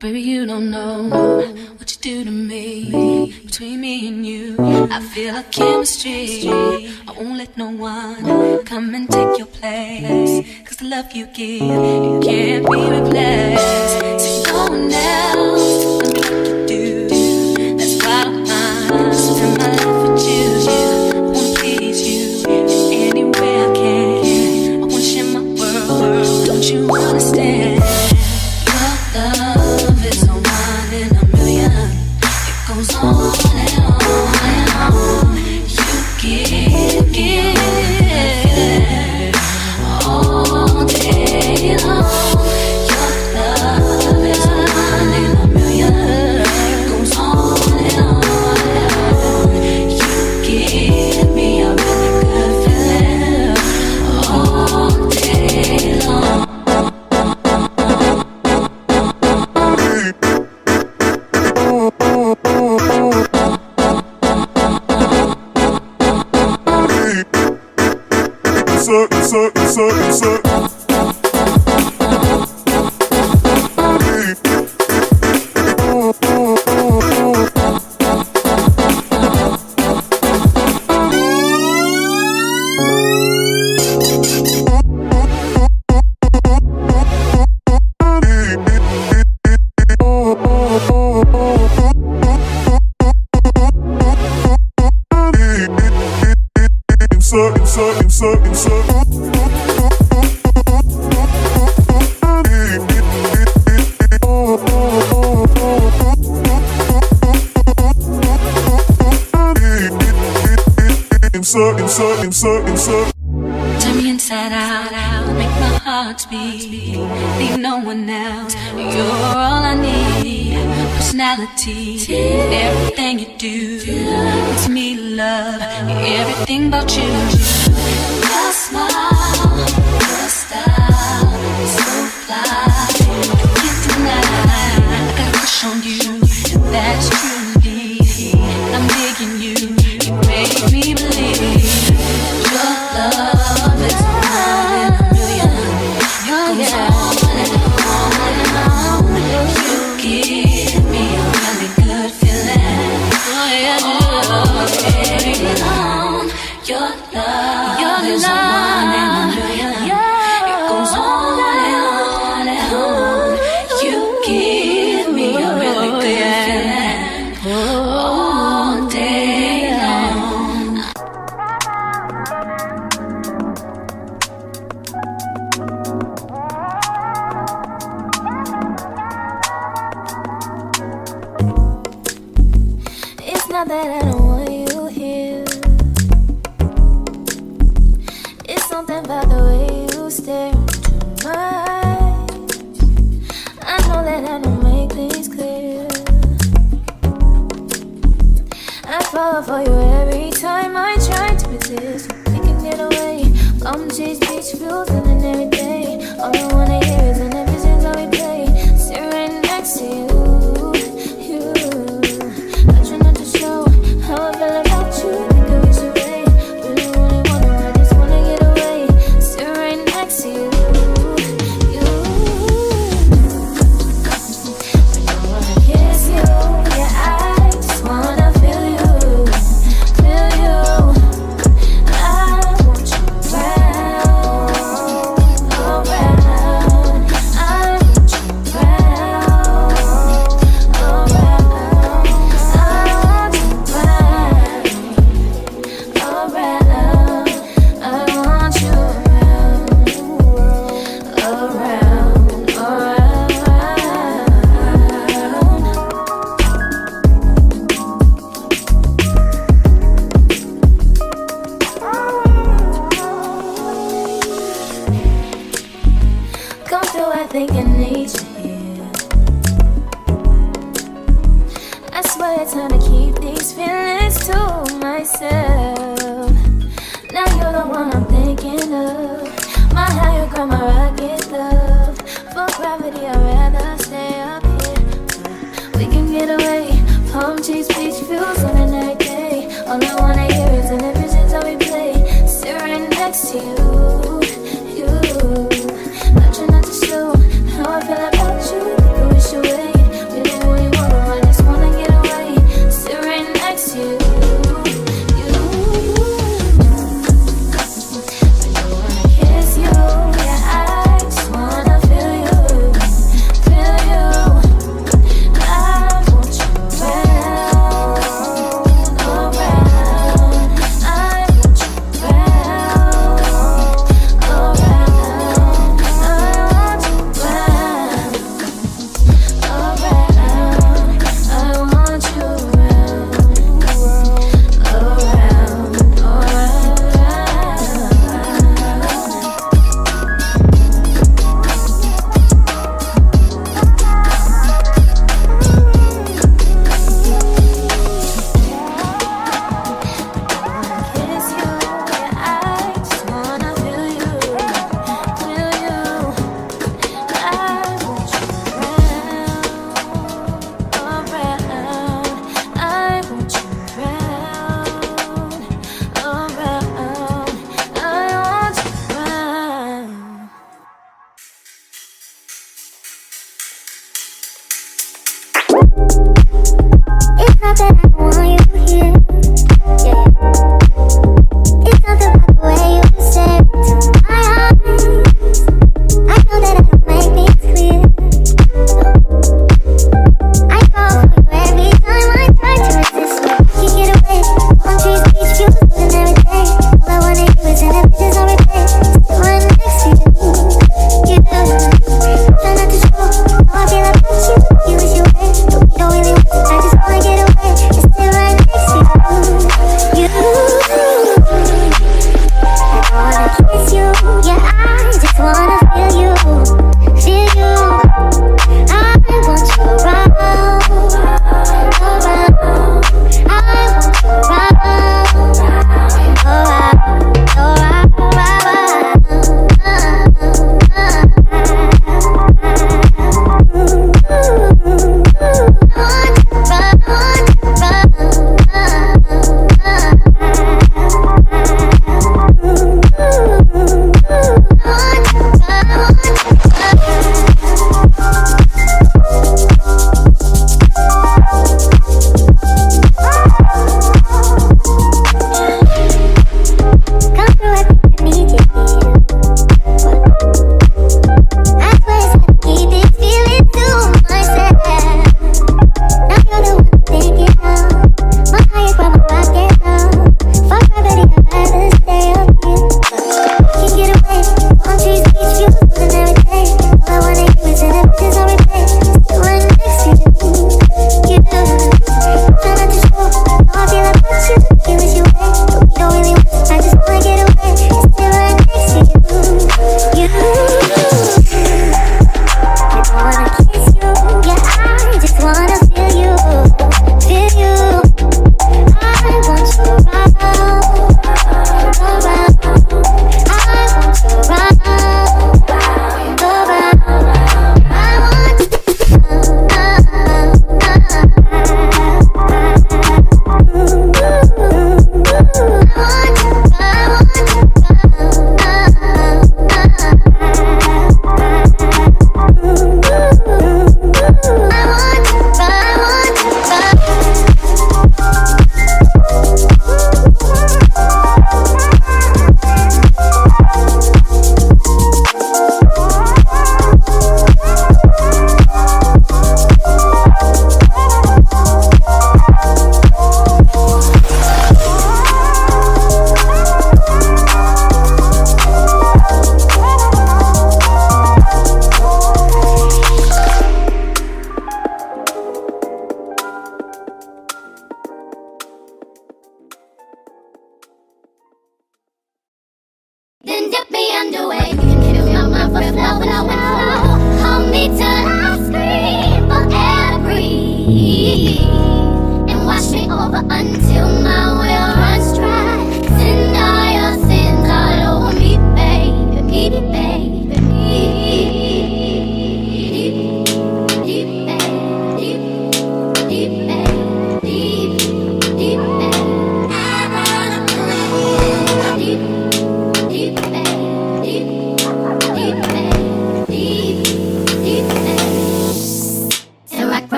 Baby, you don't know what you do to me. Between me and you, I feel a chemistry. I won't let no one come and take your place. Cause the love you give, it can't be replaced. So no one else can do like you do. That's why I'm spend my life with you. I wanna please you any way I can. I wanna share my world, don't you understand? Your love is a one in a million. It goes on and on and on. You give all day long. Your love is a one in a million. It goes on and on and on. You give me a really good feeling all day long. Turn me inside out, make my heart beat. Need no one else, you're all I need. Personality, everything you do, it's me love, everything about you. Your smile, your style, so fly, I can't deny. I got a crush on you, and that's true indeed. I'm digging you, you make me believe. Your love is one in a million. It goes on and on and on. You give me a really good feeling all day long. Your love is a one in a million. It goes on and on and on. You give me a really good feeling all day long. It's not that I don't want you here. It's something about the way you stare into my eyes. I know that I don't make things clear. I fall for you every time I try to resist. We can get away, chase beach views and every day. All I wanna hear is an episode how we play. Sit right next to you. I try not to show how I feel about you. Think I wish away. Really wanna, I just wanna get away. Sit right next to you. I don't wanna kiss you. Yeah, I just wanna feel you. I want you around, around. I want you around, around. I want you around, around. I want you around, come through, I think I need you here. I swear it's hard to keep these feelings to myself. Now you're the one I'm thinking of. My higher ground, my rocket love. For gravity, I'd rather stay up here. We can get away, palm trees, beach views on a night day. All I wanna hear is an episode how we play. Sit right next to you. I try not to show how I feel about you. Think I wish away. that I don't want you here. Yeah. It's something about the way you stare into my eyes. I know that I don't make things clear. I fall for you every time I try to resist. You get away. Palm trees, beach views, and every day. All I wanna do is in images on replay. Sit right next to you. You do. Try not to show how I feel about you. You wish you were. You don't really want to. I just wanna get away.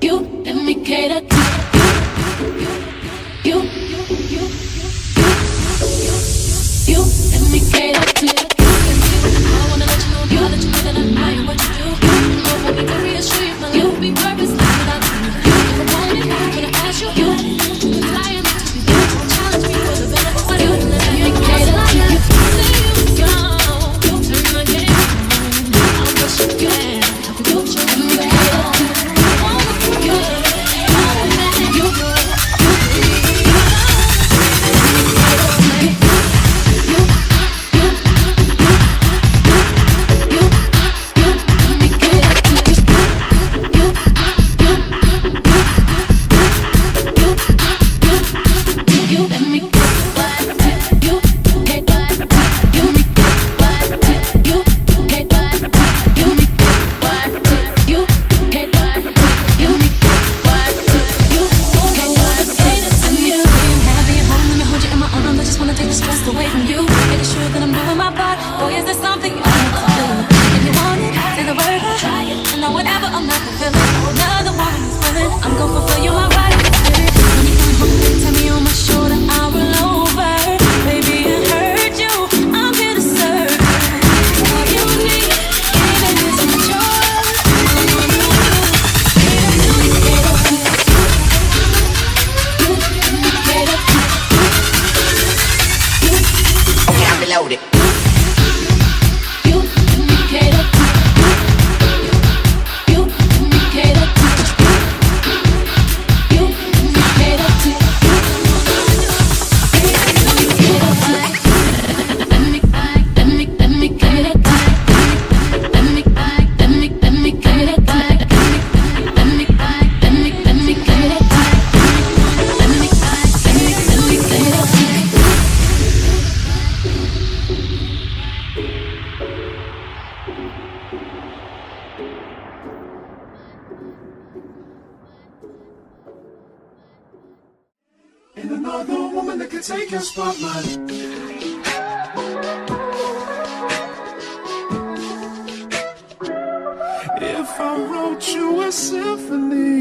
you, let me cater to you, let me cater to you. I wanna let you know that you know that I am what you do. I need to reassure you, my life will be purposeless without you. If I wanted it, I'm gonna ask you, you fly me to be there. Challenge me for the better. What do you let me cater to you? Say you go, turn my game on. I'll push you again. You let me cater to you. Take your spotlight. If I wrote you a symphony,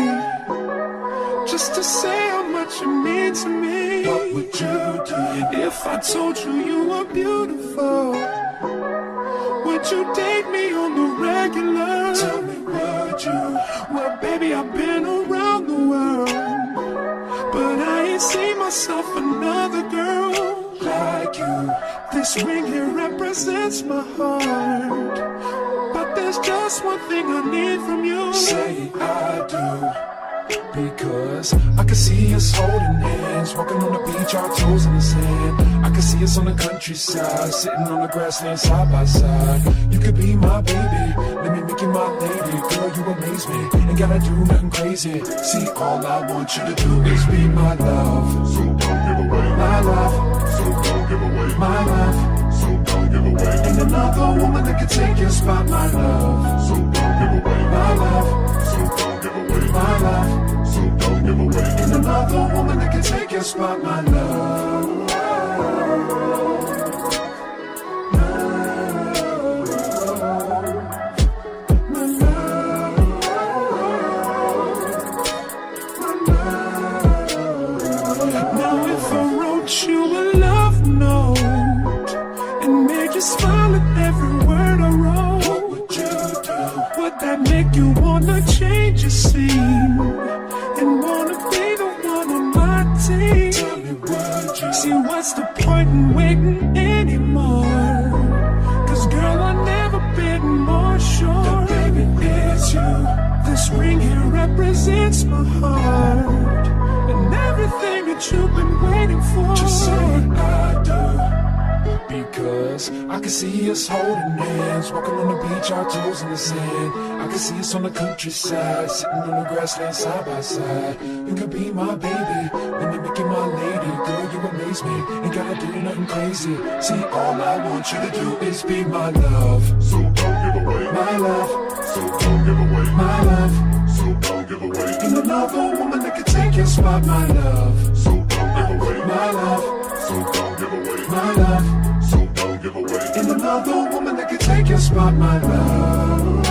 just to say how much you mean to me, what would you do? If I told you you were beautiful, would you date me on the regular? Tell me, would you? Well, baby, I've been around the world, but I ain't seen myself another girl like you. This ring here represents my heart, but there's just one thing I need from you. Say I do, because I can see us holding hands, walking on the beach, our toes in the sand. I can see us on the countryside, sitting on the grassland side by side. You could be my baby, let me make you my lady. Girl, you amaze me, ain't gotta do nothing crazy. See, all I want you to do is be my love. So don't give away my love. So don't give away my love. So don't give away. Ain't another woman that can take your spot, my love. So don't give away my love. So don't give away my love. So don't give away. Ain't another woman that can take your spot, my love. Now if I wrote you a love note and made you smile at every word I wrote, what would you do? Would that make you wanna change your scene and wanna be the one on my team? Tell me, would you? See, what's the point in waiting anymore? Cause girl, I've never been more sure that baby it's you. This ring here represents my heart and everything that you've been waiting for. Just say I do, because I can see us holding hands, walking on the beach, our toes in the sand. I can see us on the countryside, sitting on the grassland side by side. You could be my baby, let me make you my lady. Girl, you amaze me, ain't gotta do nothing crazy. See, all I want you to do is be my love. So don't give away my love. So don't give away my love. So don't give away. Ain't another woman that can take your spot, my love. So don't give away my love. So don't give away my love. So don't give away. Ain't another woman that can take your spot, my love.